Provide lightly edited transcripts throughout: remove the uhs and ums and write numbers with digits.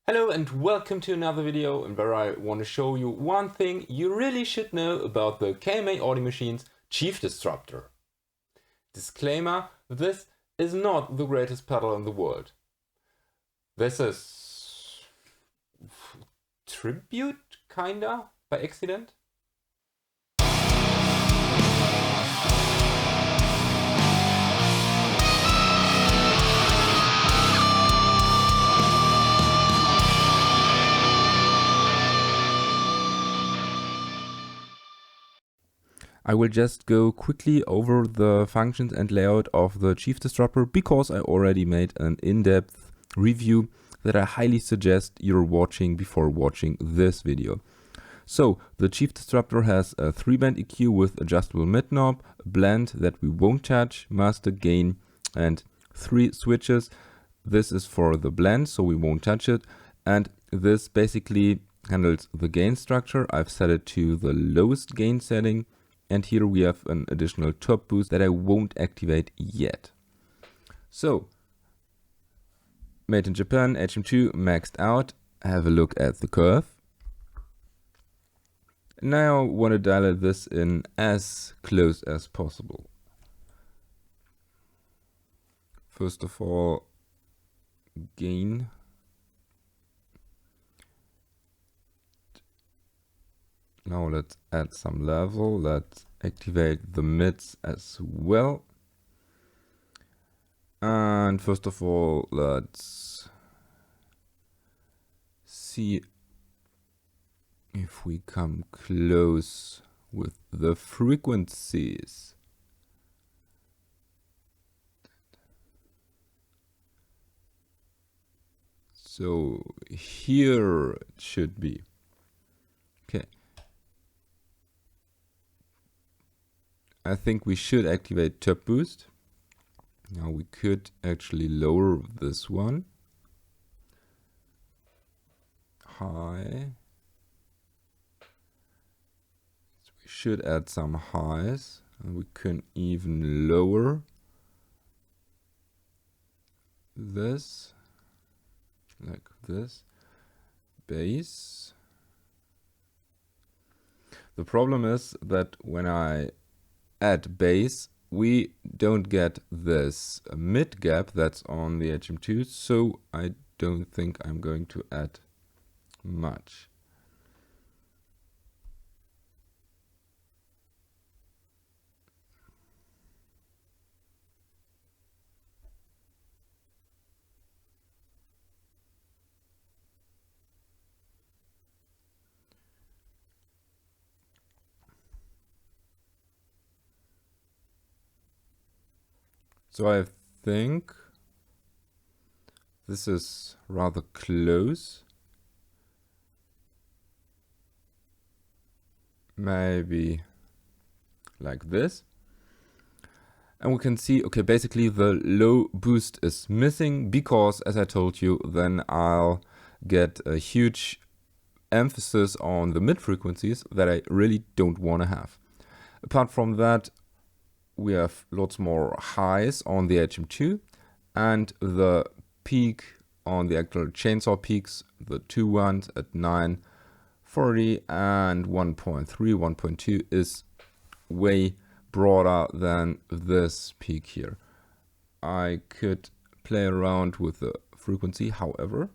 Hello and welcome to another video where I want to show you one thing you really should know about the KMA audio machine's chief disruptor. Disclaimer, this is not the greatest pedal in the world. This is tribute, kinda, by accident. I will just go quickly over the functions and layout of the chief disruptor because I already made an in-depth review that I highly suggest you're watching before watching this video. So the chief disruptor has a 3-band EQ with adjustable mid knob, a blend that we won't touch, master, gain, and 3 switches. This is for the blend, so we won't touch it, and this basically handles the gain structure. I've set it to the lowest gain setting. And here we have an additional top boost that I won't activate yet. So, made in Japan, HM-2 maxed out. Have a look at the curve. Now I want to dial this in as close as possible. First of all, gain. Now let's add some level, let's activate the mids as well. And first of all, let's see if we come close with the frequencies. So here it should be. Okay. I think we should activate top boost. Now we could actually lower this one. High. So we should add some highs. And we can even lower this. Like this. Bass. The problem is that when I add bass, we don't get this mid gap that's on the HM-2, so I don't think I'm going to add much. So I think this is rather close. Maybe like this. And we can see, okay, basically the low boost is missing because, as I told you, then I'll get a huge emphasis on the mid frequencies that I really don't want to have. Apart from that, we have lots more highs on the HM-2 and the peak on the actual chainsaw peaks, the two ones at 940 and 1.3, 1.2 is way broader than this peak here. I could play around with the frequency, however,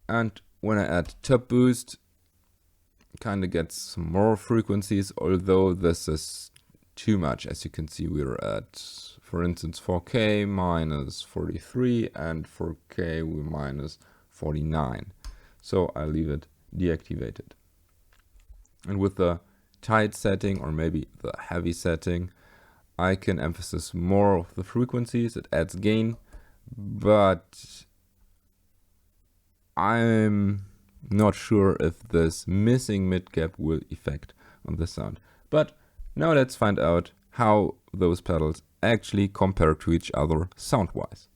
and when I add top boost, kind of gets some more frequencies, although this is too much. As you can see, we're at, for instance, 4K minus 43 and 4K we minus 49. So I leave it deactivated. And with the tight setting, or maybe the heavy setting, I can emphasize more of the frequencies. It adds gain, but I'm not sure if this missing mid gap will affect on the sound. But now let's find out how those pedals actually compare to each other sound-wise.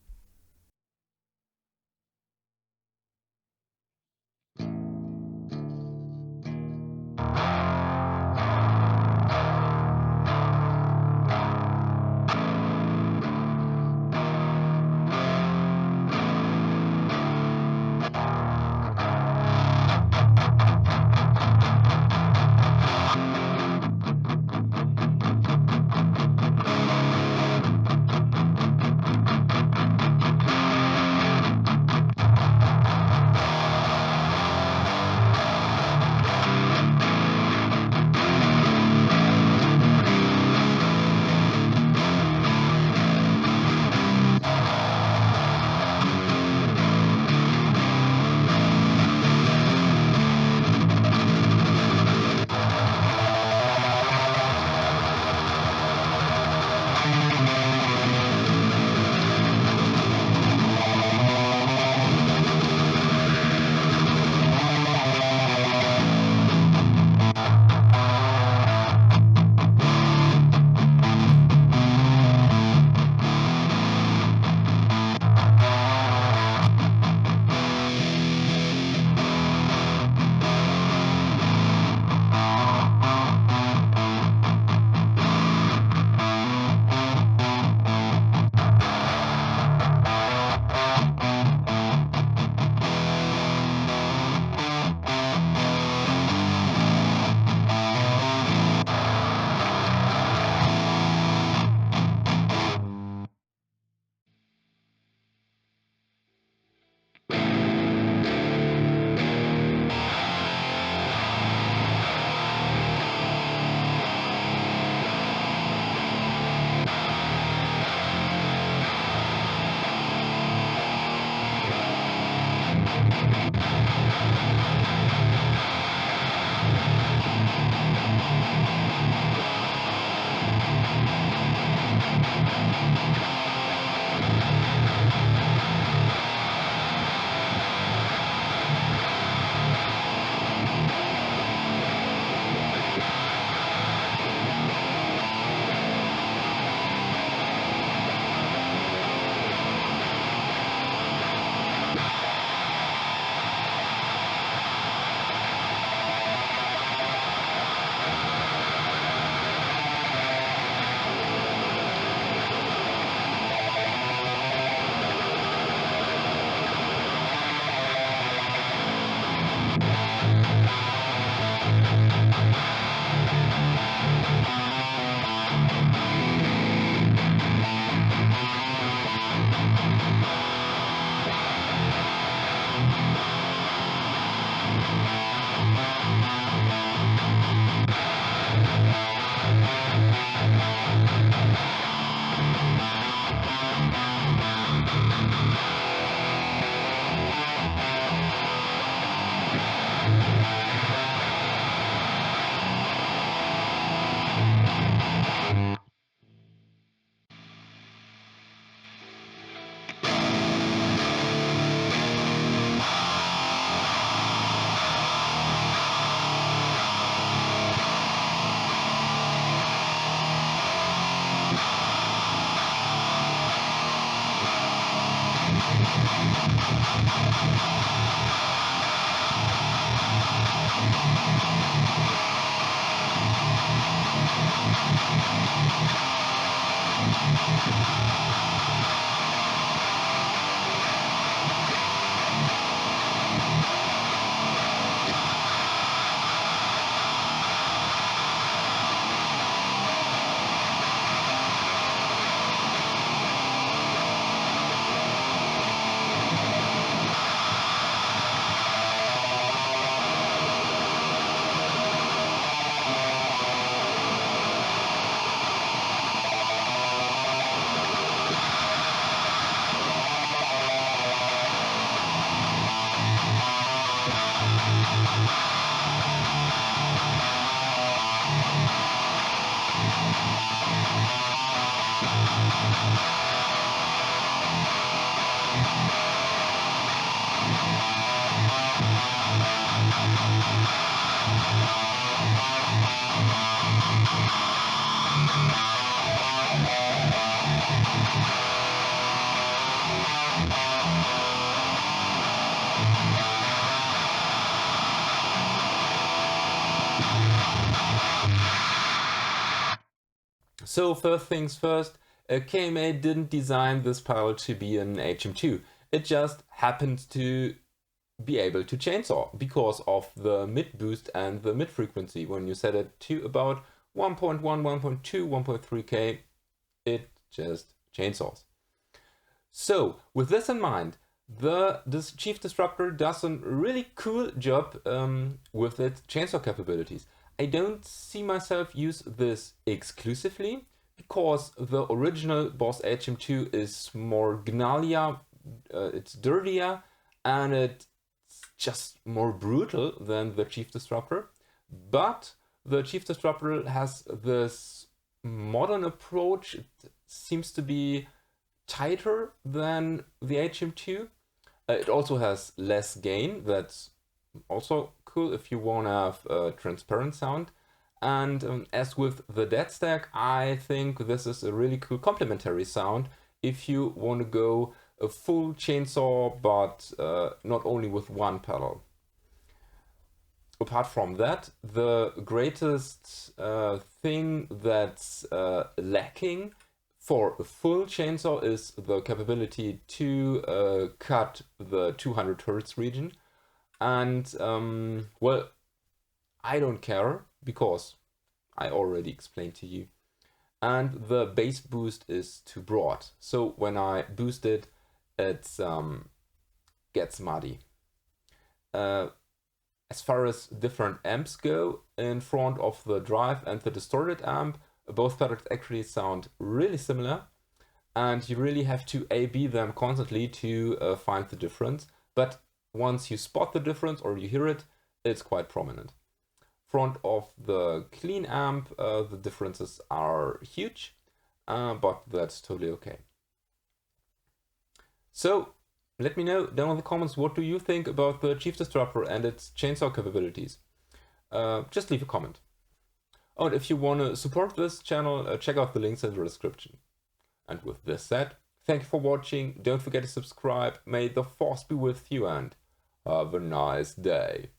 So first things first, KMA didn't design this pedal to be an HM-2. It just happened to be able to chainsaw because of the mid boost and the mid frequency. When you set it to about 1.1, 1.2, 1.3K, it just chainsaws. So with this in mind, this Chief Disruptor does a really cool job with its chainsaw capabilities. I don't see myself use this exclusively because the original Boss HM-2 is more gnarlier, it's dirtier, and it's just more brutal than the Chief Disruptor. But the Chief Disruptor has this modern approach. It seems to be tighter than the HM-2. It also has less gain. That's also cool if you want to have a transparent sound. And as with the dead stack, I think this is a really cool complementary sound if you want to go a full chainsaw, but not only with one pedal. Apart from that, the greatest thing that's lacking for a full chainsaw is the capability to cut the 200 Hz region. And well, I don't care because I already explained to you. And the bass boost is too broad. So when I boost it, it gets muddy. As far as different amps go, in front of the drive and the distorted amp, both pedals actually sound really similar, and you really have to A/B them constantly to find the difference. But once you spot the difference or you hear it, it's quite prominent. Front of the clean amp, the differences are huge, but that's totally okay. So let me know down in the comments, what do you think about the Chief Disruptor and its chainsaw capabilities? Just leave a comment. Oh, and if you want to support this channel, check out the links in the description. And with this said, thank you for watching. Don't forget to subscribe. May the force be with you and have a nice day.